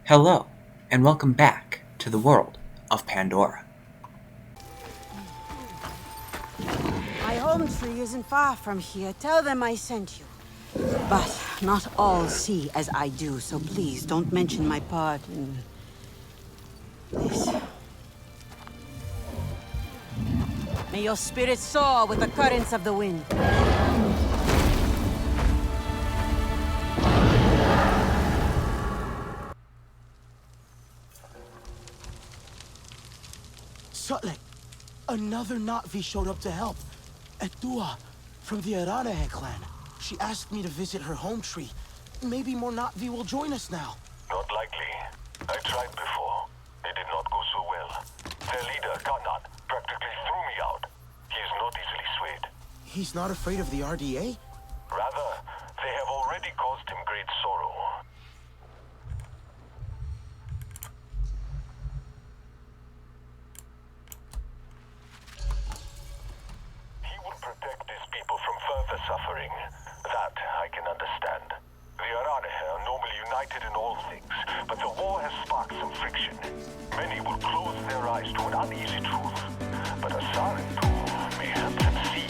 Hello, and welcome back to the world of Pandora. My home tree isn't far from here. Tell them I sent you. But not all see as I do, so please don't mention my part in this. May your spirit soar with the currents of the wind. Sutlek, another Na'vi showed up to help. Etua, from the Aranahe clan. She asked me to visit her home tree. Maybe more Na'vi will join us now. Not likely. I tried before. It did not go so well. Their leader, Kanan, practically threw me out. He is not easily swayed. He's not afraid of the RDA? Rather, they have already caused him great sorrow. He will protect his people from further suffering. That I can understand. The Aranahe are normally united in all things, but the war has sparked some friction. Many will close their eyes to an uneasy truth, but a Sarentu may help them see.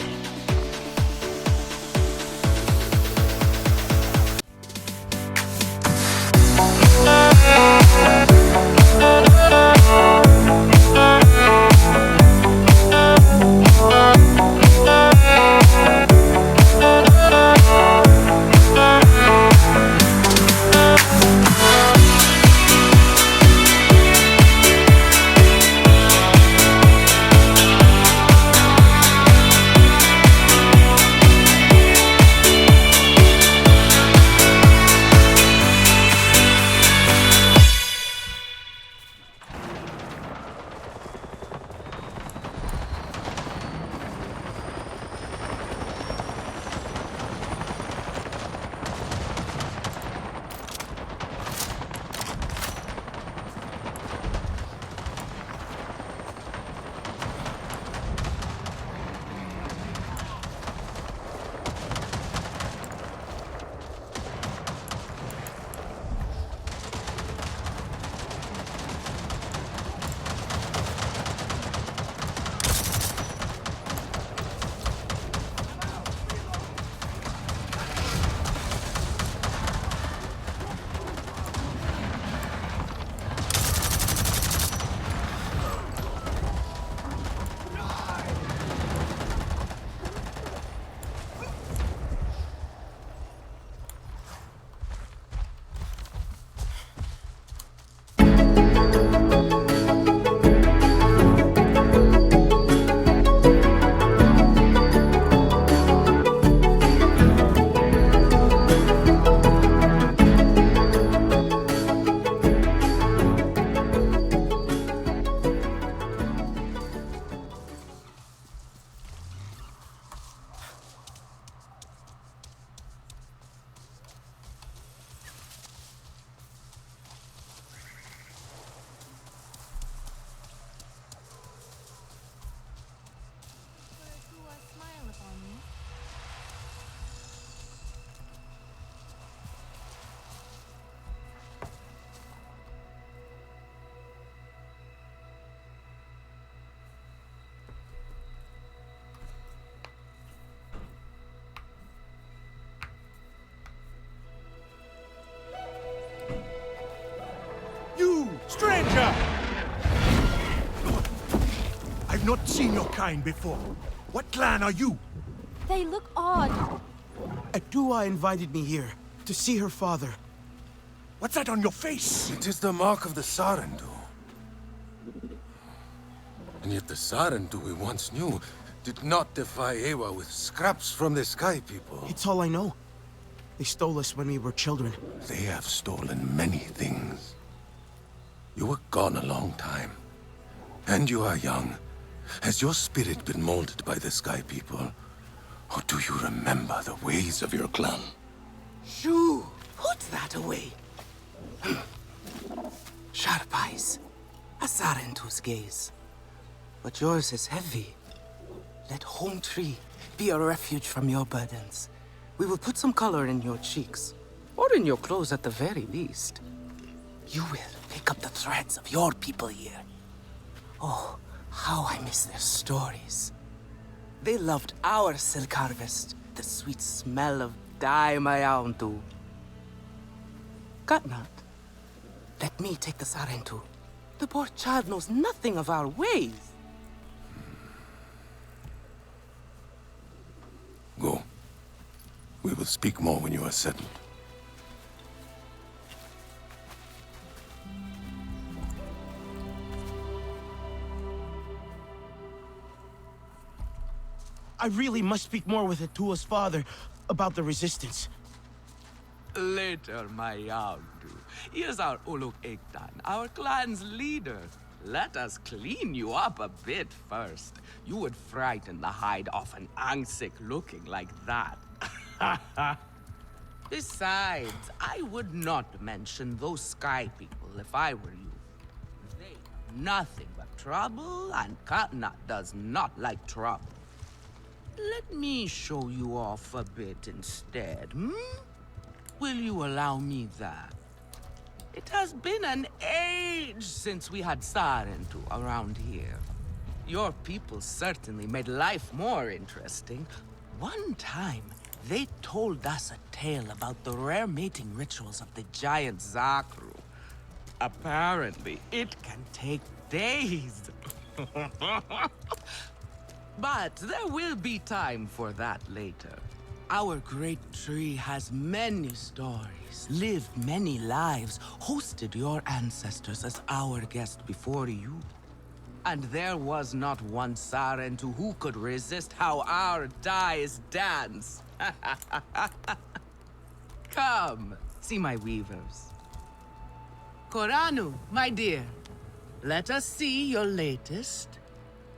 You, stranger! I've not seen your kind before. What clan are you? They look odd. Etua invited me here to see her father. What's that on your face? It is the mark of the Sarentu. And yet the Sarentu we once knew did not defy Ewa with scraps from the Sky People. It's all I know. They stole us when we were children. They have stolen many things. You were gone a long time. And you are young. Has your spirit been molded by the Sky People? Or do you remember the ways of your clan? Shoo! Put that away. Sharp eyes. A Sarentu's gaze. But yours is heavy. Let home tree be a refuge from your burdens. We will put some color in your cheeks. Or in your clothes at the very least. you will pick up the threads of your people here. Oh, how I miss their stories. They loved our silk harvest, the sweet smell of dye my own too. Katnat, let me take the Sarentu. The poor child knows nothing of our ways. Go. We will speak more when you are settled. I really must speak more with Atua's father about the resistance. Later, my Yaundu. Here's our Uluk Ektan, our clan's leader. Let us clean you up a bit first. You would frighten the hide off an Angsik looking like that. Besides, I would not mention those sky people if I were you. They are nothing but trouble, and Katnat does not like trouble. Let me show you off a bit instead, hmm? Will you allow me that? It has been an age since we had Sarentu around here. Your people certainly made life more interesting. One time, they told us a tale about the rare mating rituals of the giant Zakru. Apparently, it can take days. But there will be time for that later. Our great tree has many stories, lived many lives, hosted your ancestors as our guest before you. And there was not one Sarentu who could resist how our dyes dance. Come, see my weavers. Koranu, my dear, let us see your latest.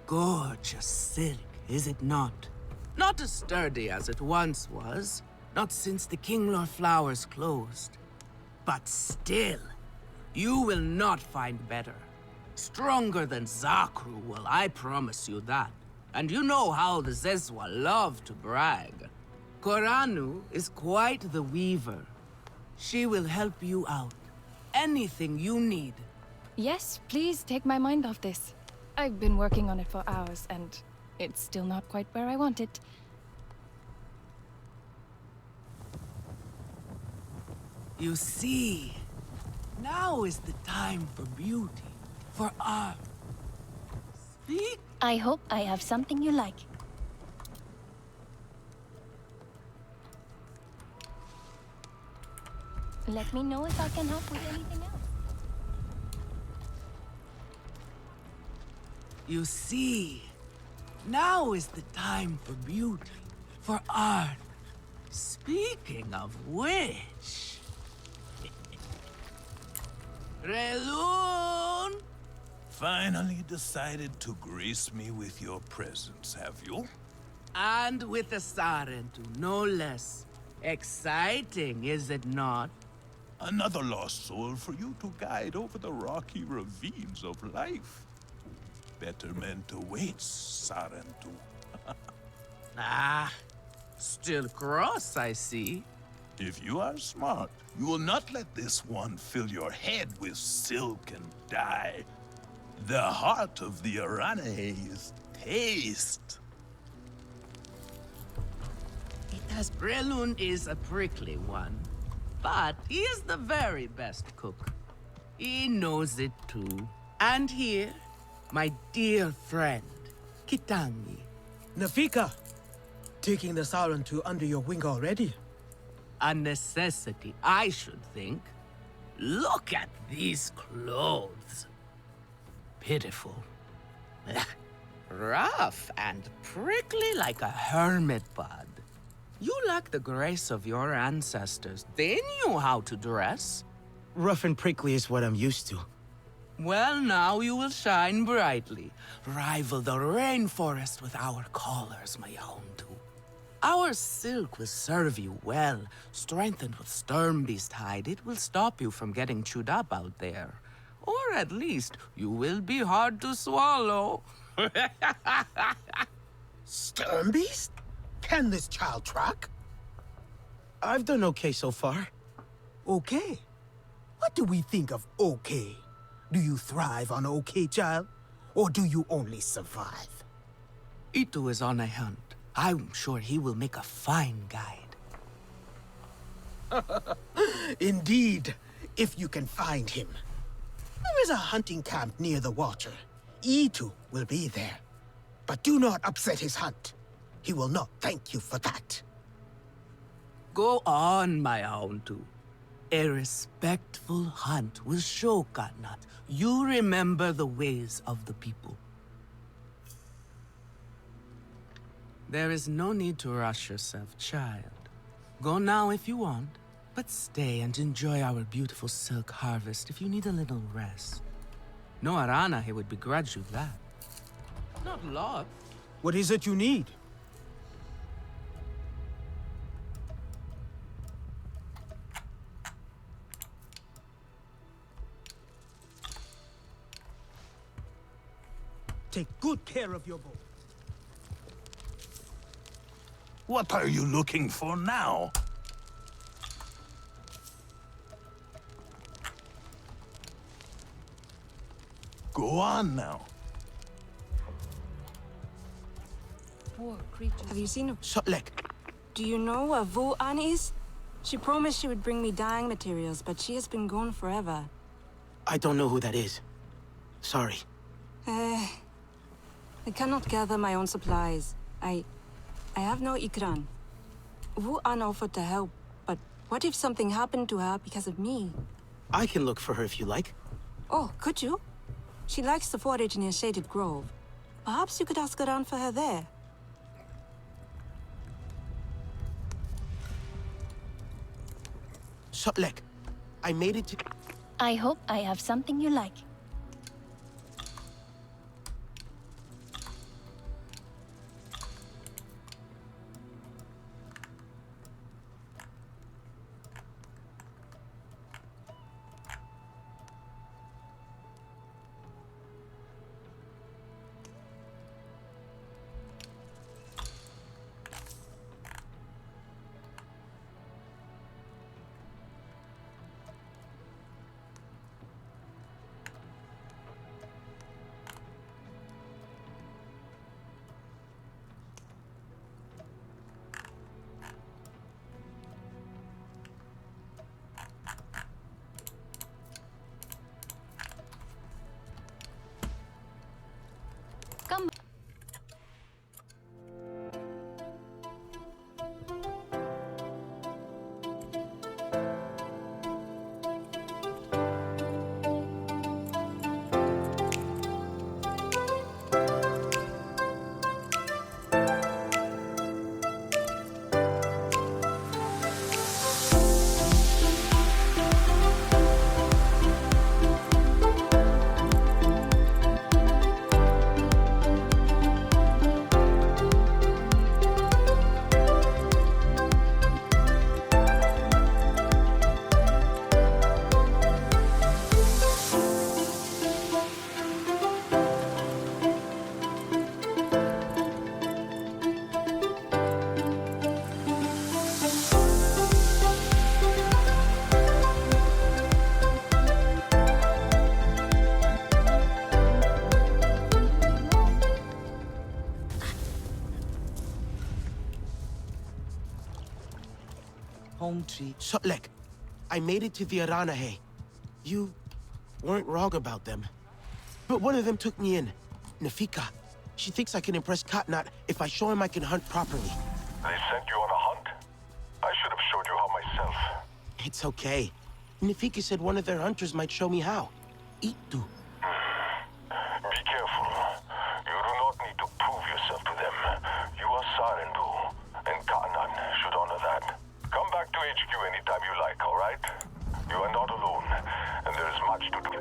Gorgeous silk, is it not? Not as sturdy as it once was, not since the Kinglor flowers closed. But still, you will not find better. Stronger than Zakru will, I promise you that. And you know how the Zezwa love to brag. Koranu is quite the weaver. She will help you out. Anything you need. Yes, please take my mind off this. I've been working on it for hours, and it's still not quite where I want it. You see, now is the time for beauty, for art. Speak. I hope I have something you like. Let me know if I can help with anything else. You see, now is the time for beauty, for art. Speaking of which... Relun! Finally decided to grace me with your presence, have you? And with a Sarentu, no less. Exciting, is it not? Another lost soul for you to guide over the rocky ravines of life. Betterment awaits, Sarentu. Ah, still cross, I see. If you are smart, you will not let this one fill your head with silk and dye. The heart of the Arane is taste. It has Relun is a prickly one, but he is the very best cook. He knows it too. And here, my dear friend, Kitangi. Nafika! Taking the Sarentu under your wing already? A necessity, I should think. Look at these clothes. Pitiful. Rough and prickly like a hermit bud. You lack the grace of your ancestors. They knew how to dress. Rough and prickly is what I'm used to. Well, now you will shine brightly. Rival the rainforest with our collars, my Houndu. Our silk will serve you well. Strengthened with Sturmbeast hide, it will stop you from getting chewed up out there. Or at least, you will be hard to swallow. Sturmbeast? Can this child track? I've done okay so far. Okay. What do we think of okay? Do you thrive on okay, child? Or do you only survive? Itu is on a hunt. I'm sure he will make a fine guide. Indeed, if you can find him. There is a hunting camp near the water. Itu will be there. But do not upset his hunt. He will not thank you for that. Go on, my Houndu. A respectful hunt will show Katnat you remember the ways of the people. There is no need to rush yourself, child. Go now if you want, but stay and enjoy our beautiful silk harvest if you need a little rest. No Aranahe would begrudge you that. Not lot. What is it you need? Take good care of your boat. What are you looking for now? Go on now. Poor creatures. Have you seen a... Sotlek, Do you know where Vu An is? She promised she would bring me dyeing materials, but she has been gone forever. I don't know who that is. Sorry. I cannot gather my own supplies. I have no ikran. Vu An offered to help, but what if something happened to her because of me? I can look for her if you like. Oh, could you? She likes to forage near Shaded Grove. Perhaps you could ask around for her there. Sotlek, I made it to... I hope I have something you like. Come. Home tree. Sotlek, I made it to the Aranahe. You weren't wrong about them. But one of them took me in. Nafika. She thinks I can impress Katnat if I show him I can hunt properly. They sent you on a hunt? I should have showed you how myself. It's okay. Nafika said one of their hunters might show me how. Itu. Be careful. You do not need to prove yourself to them. You are Sarendu, and Kanan should honor that. Come back to HQ anytime you like, all right? You are not alone, and there is much to do.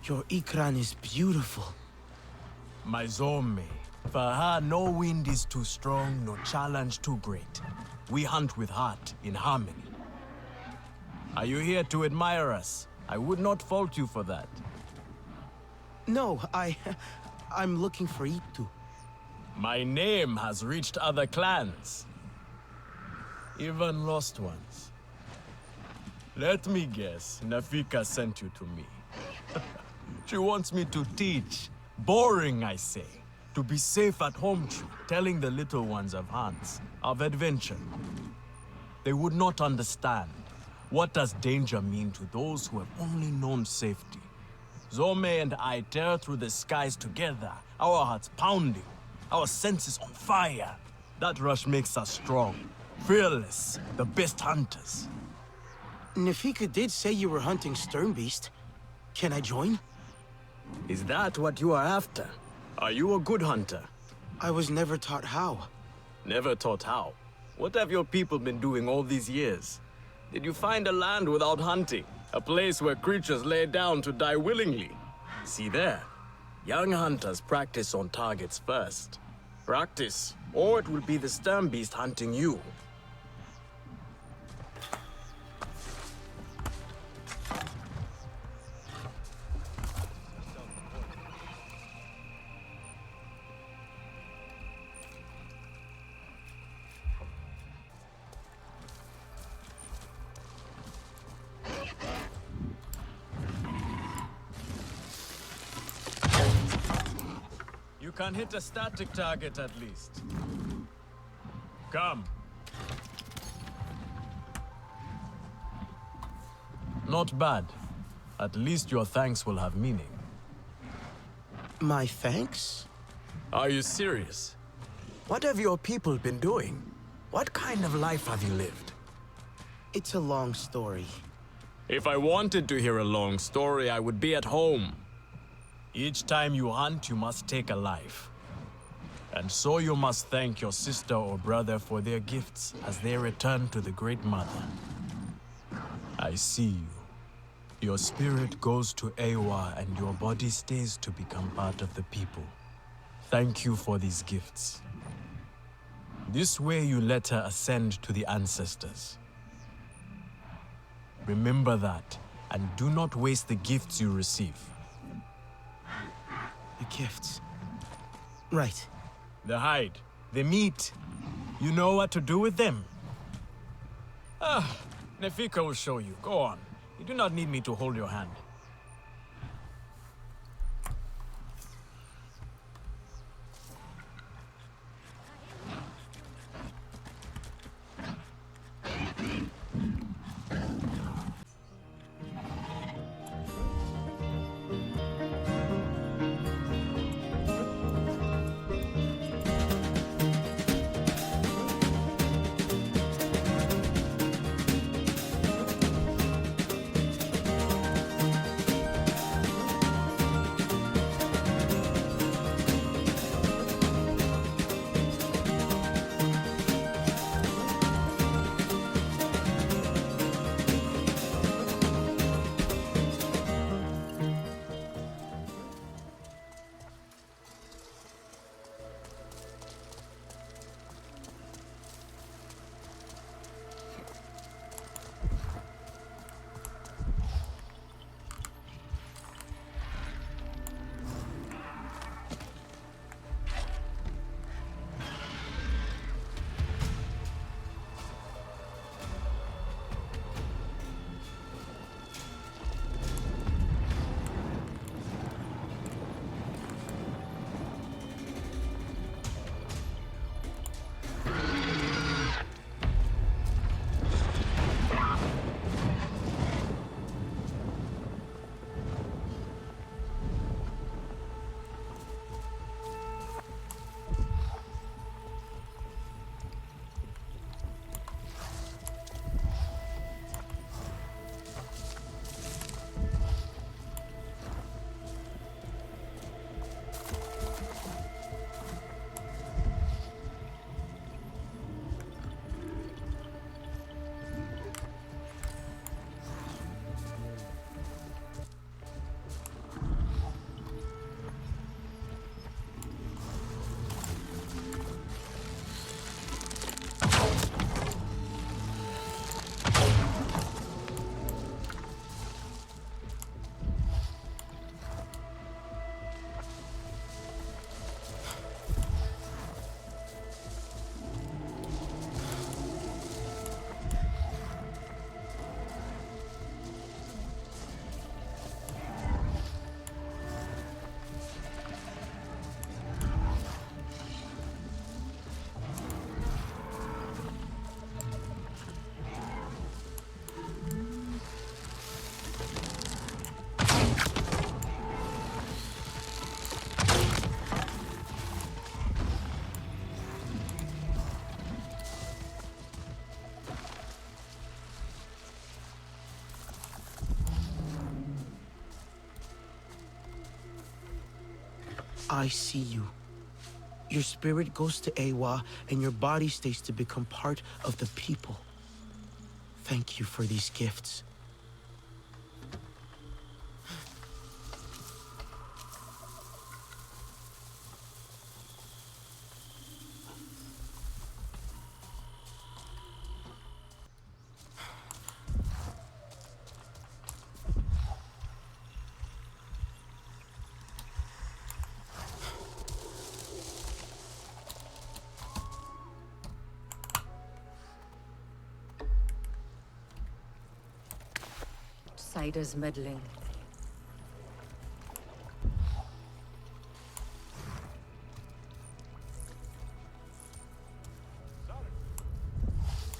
Your Ikran is beautiful. My Zome. For her, no wind is too strong, no challenge too great. We hunt with heart, in harmony. Are you here to admire us? I would not fault you for that. No, I'm looking for Itu. My name has reached other clans. Even lost ones. Let me guess, Nafika sent you to me. She wants me to teach. Boring, I say. To be safe at home, telling the little ones of Hans, of adventure. They would not understand. What does danger mean to those who have only known safety? Zome and I tear through the skies together, our hearts pounding, our senses on fire. That rush makes us strong, fearless, the best hunters. Nafika did say you were hunting Sternbeast. Can I join? Is that what you are after? Are you a good hunter? I was never taught how. Never taught how? What have your people been doing all these years? Did you find a land without hunting? A place where creatures lay down to die willingly? See there. Young hunters practice on targets first. Practice, or it will be the Sternbeast hunting you. You can hit a static target at least. Come. Not bad. At least your thanks will have meaning. My thanks? Are you serious? What have your people been doing? What kind of life have you lived? It's a long story. If I wanted to hear a long story, I would be at home. Each time you hunt, you must take a life. And so you must thank your sister or brother for their gifts as they return to the Great Mother. I see you. Your spirit goes to Ewa and your body stays to become part of the people. Thank you for these gifts. This way you let her ascend to the ancestors. Remember that, and do not waste the gifts you receive. The gifts. Right. The hide, the meat. You know what to do with them? Nefika will show you. Go on. You do not need me to hold your hand. I see you. Your spirit goes to Ewa, and your body stays to become part of the people. Thank you for these gifts. Cider's meddling.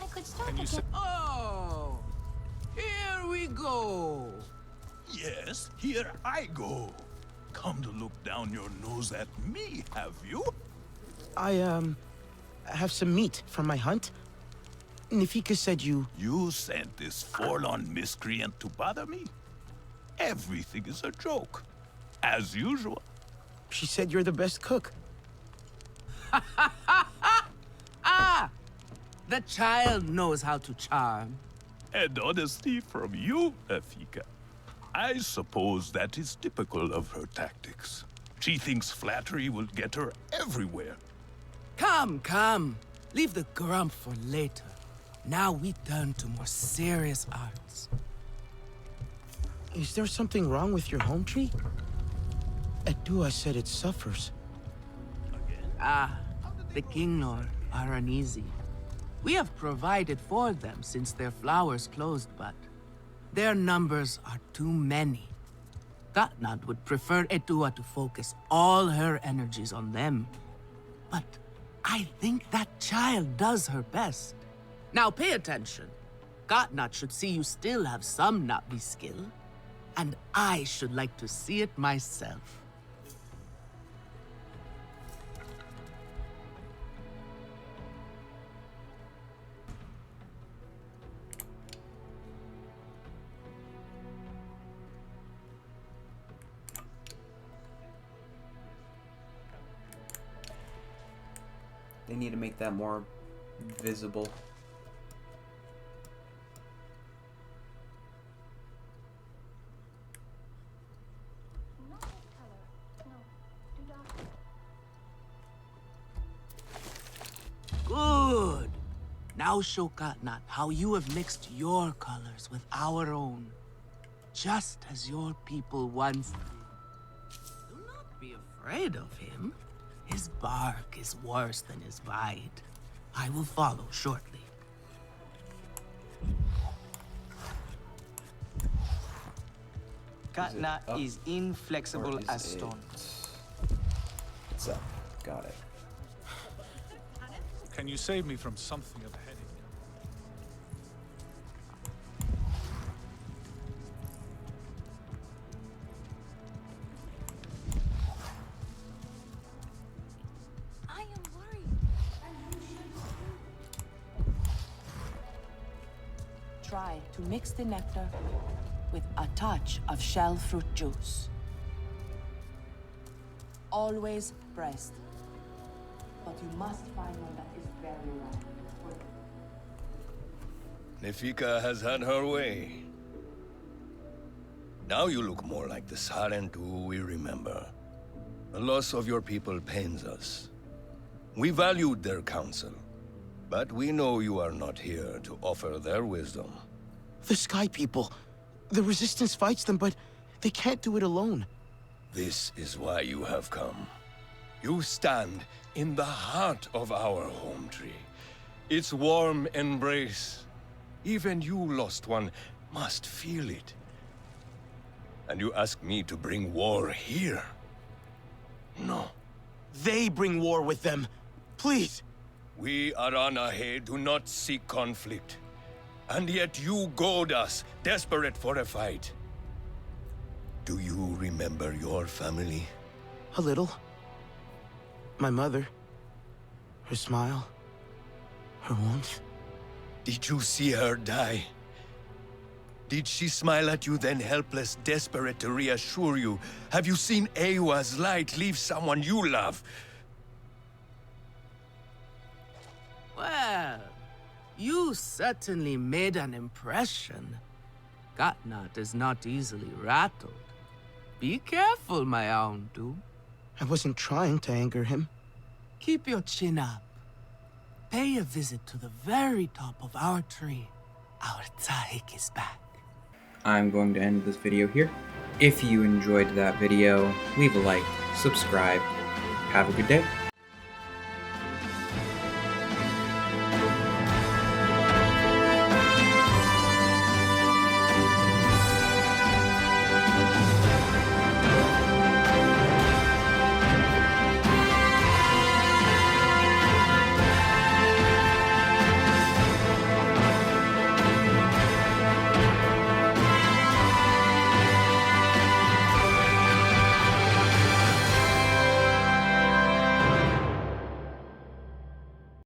I could start again. Oh, here we go. Yes, here I go. Come to look down your nose at me, have you? I have some meat from my hunt. Nifika said you... You sent this forlorn miscreant to bother me? Everything is a joke. As usual. She said you're the best cook. Ah! The child knows how to charm. And honesty from you, Nafika. I suppose that is typical of her tactics. She thinks flattery will get her everywhere. Come, come. Leave the grump for later. Now we turn to more serious arts. Is there something wrong with your home tree? Edua said it suffers. Ah, the Kinglor are uneasy. We have provided for them since their flowers closed, but their numbers are too many. Gatnad would prefer Edua to focus all her energies on them. But I think that child does her best. Now pay attention. Gatnat should see you still have some Navi skill, and I should like to see it myself. They need to make that more visible. Good. Now show Katnat how you have mixed your colors with our own, just as your people once did. Do not be afraid of him. His bark is worse than his bite. I will follow shortly. Katna is inflexible as stone. It's up. Got it. Can you save me from something of a headache? I am worried. Try to mix the nectar with a touch of shell fruit juice. Always pressed. But you must find one that is very ripe. Nefika has had her way. Now you look more like the Sarentu we remember. The loss of your people pains us. We valued their counsel, but we know you are not here to offer their wisdom. The Sky People. The Resistance fights them, but they can't do it alone. This is why you have come. You stand in the heart of our home tree. Its warm embrace. Even you, Lost One, must feel it. And you ask me to bring war here? No. They bring war with them. Please. We Aranahe do not seek conflict. And yet you goad us, desperate for a fight. Do you remember your family? A little. My mother. Her smile. Her warmth. Did you see her die? Did she smile at you then, helpless, desperate to reassure you? Have you seen Ewa's light leave someone you love? Well, you certainly made an impression. Gatnat is not easily rattled. Be careful, my Aundu. I wasn't trying to anger him. Keep your chin up. Pay a visit to the very top of our tree. Our Tsahik is back. I'm going to end this video here. If you enjoyed that video, leave a like, subscribe. Have a good day.